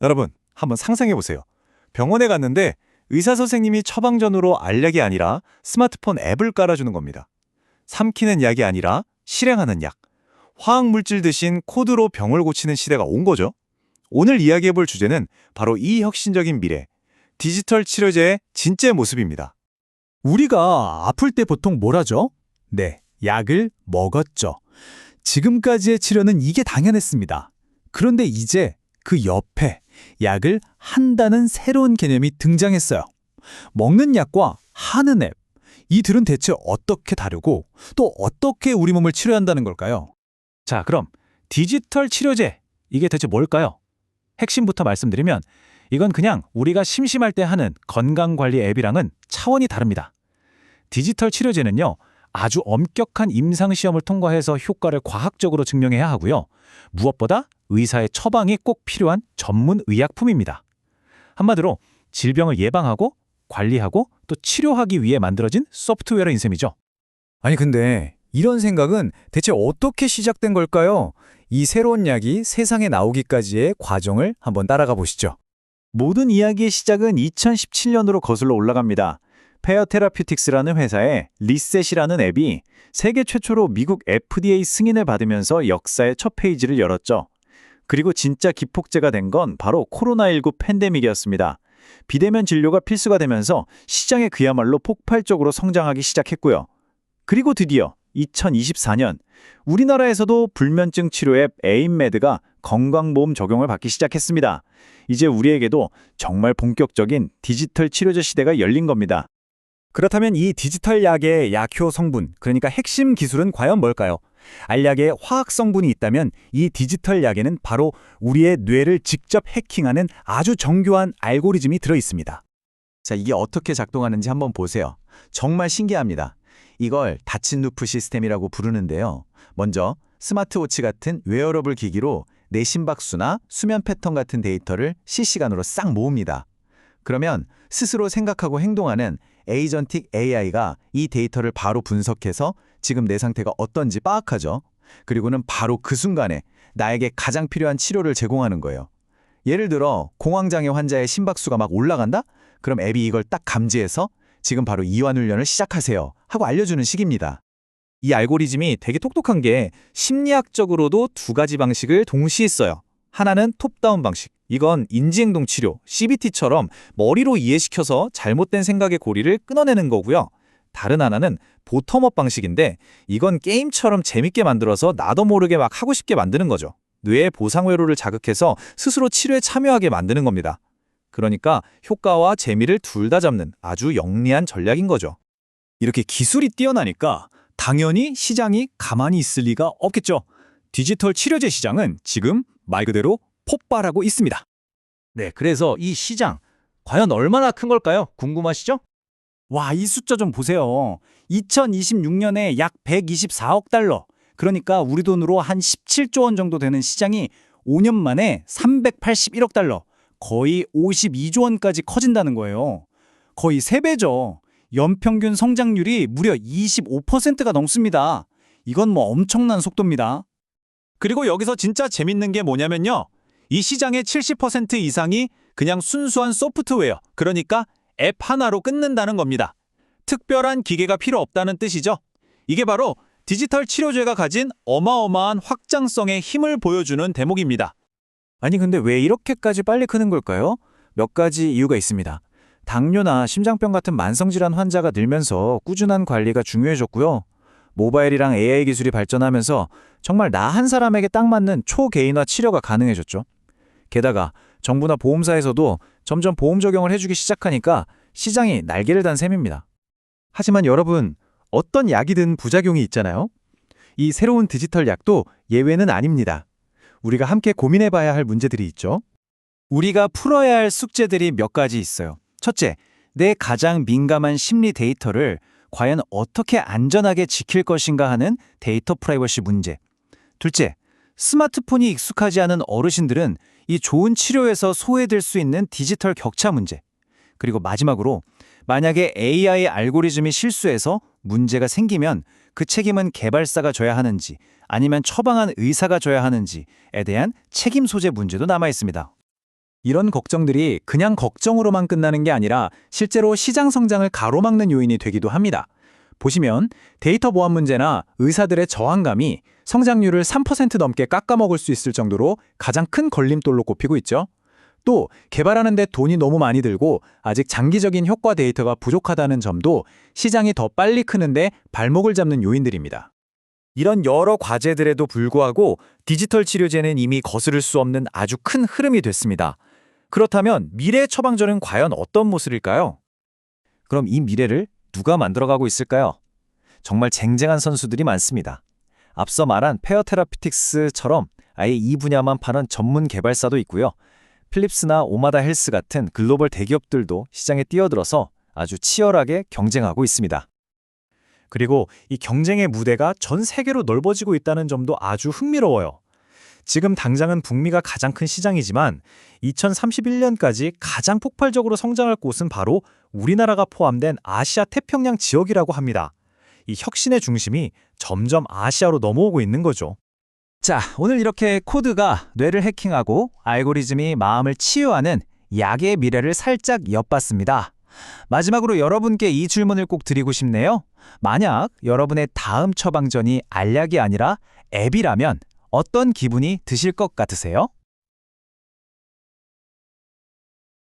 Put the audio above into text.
여러분, 한번 상상해 보세요. 병원에 갔는데 의사 선생님이 처방전으로 알약이 아니라 스마트폰 앱을 깔아주는 겁니다. 삼키는 약이 아니라 실행하는 약. 화학물질 대신 코드로 병을 고치는 시대가 온 거죠. 오늘 이야기해 볼 주제는 바로 이 혁신적인 미래, 디지털 치료제의 진짜 모습입니다. 우리가 아플 때 보통 뭘 하죠? 네, 약을 먹었죠. 지금까지의 치료는 이게 당연했습니다. 그런데 이제 그 옆에 약을 한다는 새로운 개념이 등장했어요. 먹는 약과 하는 앱. 이 둘은 대체 어떻게 다르고 또 어떻게 우리 몸을 치료한다는 걸까요? 자, 그럼 디지털 치료제, 이게 대체 뭘까요? 핵심부터 말씀드리면 이건 그냥 우리가 심심할 때 하는 건강관리 앱이랑은 차원이 다릅니다. 디지털 치료제는요, 아주 엄격한 임상시험을 통과해서 효과를 과학적으로 증명해야 하고요. 무엇보다 의사의 처방이 꼭 필요한 전문 의약품입니다. 한마디로 질병을 예방하고 관리하고 또 치료하기 위해 만들어진 소프트웨어인 셈이죠. 아니 근데 이런 생각은 대체 어떻게 시작된 걸까요? 이 새로운 약이 세상에 나오기까지의 과정을 한번 따라가 보시죠. 모든 이야기의 시작은 2017년으로 거슬러 올라갑니다. 페어 테라퓨틱스라는 회사의 리셋이라는 앱이 세계 최초로 미국 FDA 승인을 받으면서 역사의 첫 페이지를 열었죠. 그리고 진짜 기폭제가 된 건 바로 코로나19 팬데믹이었습니다. 비대면 진료가 필수가 되면서 시장이 그야말로 폭발적으로 성장하기 시작했고요. 그리고 드디어 2024년 우리나라에서도 불면증 치료 앱 에임메드가 건강보험 적용을 받기 시작했습니다. 이제 우리에게도 정말 본격적인 디지털 치료제 시대가 열린 겁니다. 그렇다면 이 디지털 약의 약효 성분, 그러니까 핵심 기술은 과연 뭘까요? 알약에 화학 성분이 있다면 이 디지털 약에는 바로 우리의 뇌를 직접 해킹하는 아주 정교한 알고리즘이 들어 있습니다. 자, 이게 어떻게 작동하는지 한번 보세요. 정말 신기합니다. 이걸 닫힌 루프 시스템이라고 부르는데요. 먼저 스마트워치 같은 웨어러블 기기로 내 심박수나 수면 패턴 같은 데이터를 실시간으로 싹 모읍니다. 그러면 스스로 생각하고 행동하는 에이전틱 AI가 이 데이터를 바로 분석해서 지금 내 상태가 어떤지 파악하죠. 그리고는 바로 그 순간에 나에게 가장 필요한 치료를 제공하는 거예요. 예를 들어 공황장애 환자의 심박수가 막 올라간다? 그럼 앱이 이걸 딱 감지해서 지금 바로 이완 훈련을 시작하세요 하고 알려주는 식입니다. 이 알고리즘이 되게 똑똑한 게 심리학적으로도 두 가지 방식을 동시에 써요. 하나는 톱다운 방식. 이건 인지행동 치료, CBT처럼 머리로 이해시켜서 잘못된 생각의 고리를 끊어내는 거고요. 다른 하나는 보텀업 방식인데 이건 게임처럼 재밌게 만들어서 나도 모르게 막 하고 싶게 만드는 거죠. 뇌의 보상회로를 자극해서 스스로 치료에 참여하게 만드는 겁니다. 그러니까 효과와 재미를 둘 다 잡는 아주 영리한 전략인 거죠. 이렇게 기술이 뛰어나니까 당연히 시장이 가만히 있을 리가 없겠죠. 디지털 치료제 시장은 지금 말 그대로 폭발하고 있습니다. 네, 그래서 이 시장, 과연 얼마나 큰 걸까요? 궁금하시죠? 와, 이 숫자 좀 보세요. 2026년에 약 124억 달러. 그러니까 우리 돈으로 한 17조 원 정도 되는 시장이 5년 만에 381억 달러, 거의 52조 원까지 커진다는 거예요. 거의 3배죠. 연평균 성장률이 무려 25%가 넘습니다. 이건 뭐 엄청난 속도입니다. 그리고 여기서 진짜 재밌는 게 뭐냐면요. 이 시장의 70% 이상이 그냥 순수한 소프트웨어, 그러니까 앱 하나로 끊는다는 겁니다. 특별한 기계가 필요 없다는 뜻이죠. 이게 바로 디지털 치료제가 가진 어마어마한 확장성의 힘을 보여주는 대목입니다. 아니 근데 왜 이렇게까지 빨리 크는 걸까요? 몇 가지 이유가 있습니다. 당뇨나 심장병 같은 만성질환 환자가 늘면서 꾸준한 관리가 중요해졌고요. 모바일이랑 AI 기술이 발전하면서 정말 나 한 사람에게 딱 맞는 초개인화 치료가 가능해졌죠. 게다가 정부나 보험사에서도 점점 보험 적용을 해주기 시작하니까 시장이 날개를 단 셈입니다. 하지만 여러분, 어떤 약이든 부작용이 있잖아요. 이 새로운 디지털 약도 예외는 아닙니다. 우리가 함께 고민해봐야 할 문제들이 있죠. 우리가 풀어야 할 숙제들이 몇 가지 있어요. 첫째, 내 가장 민감한 심리 데이터를 과연 어떻게 안전하게 지킬 것인가 하는 데이터 프라이버시 문제. 둘째, 스마트폰이 익숙하지 않은 어르신들은 이 좋은 치료에서 소외될 수 있는 디지털 격차 문제. 그리고 마지막으로 만약에 AI 알고리즘이 실수해서 문제가 생기면 그 책임은 개발사가 져야 하는지 아니면 처방한 의사가 져야 하는지에 대한 책임 소재 문제도 남아 있습니다. 이런 걱정들이 그냥 걱정으로만 끝나는 게 아니라 실제로 시장 성장을 가로막는 요인이 되기도 합니다. 보시면 데이터 보안 문제나 의사들의 저항감이 성장률을 3% 넘게 깎아먹을 수 있을 정도로 가장 큰 걸림돌로 꼽히고 있죠. 또 개발하는 데 돈이 너무 많이 들고 아직 장기적인 효과 데이터가 부족하다는 점도 시장이 더 빨리 크는데 발목을 잡는 요인들입니다. 이런 여러 과제들에도 불구하고 디지털 치료제는 이미 거스를 수 없는 아주 큰 흐름이 됐습니다. 그렇다면 미래의 처방전은 과연 어떤 모습일까요? 그럼 이 미래를 누가 만들어가고 있을까요? 정말 쟁쟁한 선수들이 많습니다. 앞서 말한 페어 테라피틱스처럼 아예 이 분야만 파는 전문 개발사도 있고요. 필립스나 오마다 헬스 같은 글로벌 대기업들도 시장에 뛰어들어서 아주 치열하게 경쟁하고 있습니다. 그리고 이 경쟁의 무대가 전 세계로 넓어지고 있다는 점도 아주 흥미로워요. 지금 당장은 북미가 가장 큰 시장이지만 2031년까지 가장 폭발적으로 성장할 곳은 바로 우리나라가 포함된 아시아 태평양 지역이라고 합니다. 이 혁신의 중심이 점점 아시아로 넘어오고 있는 거죠. 자, 오늘 이렇게 코드가 뇌를 해킹하고 알고리즘이 마음을 치유하는 약의 미래를 살짝 엿봤습니다. 마지막으로 여러분께 이 질문을 꼭 드리고 싶네요. 만약 여러분의 다음 처방전이 알약이 아니라 앱이라면 어떤 기분이 드실 것 같으세요?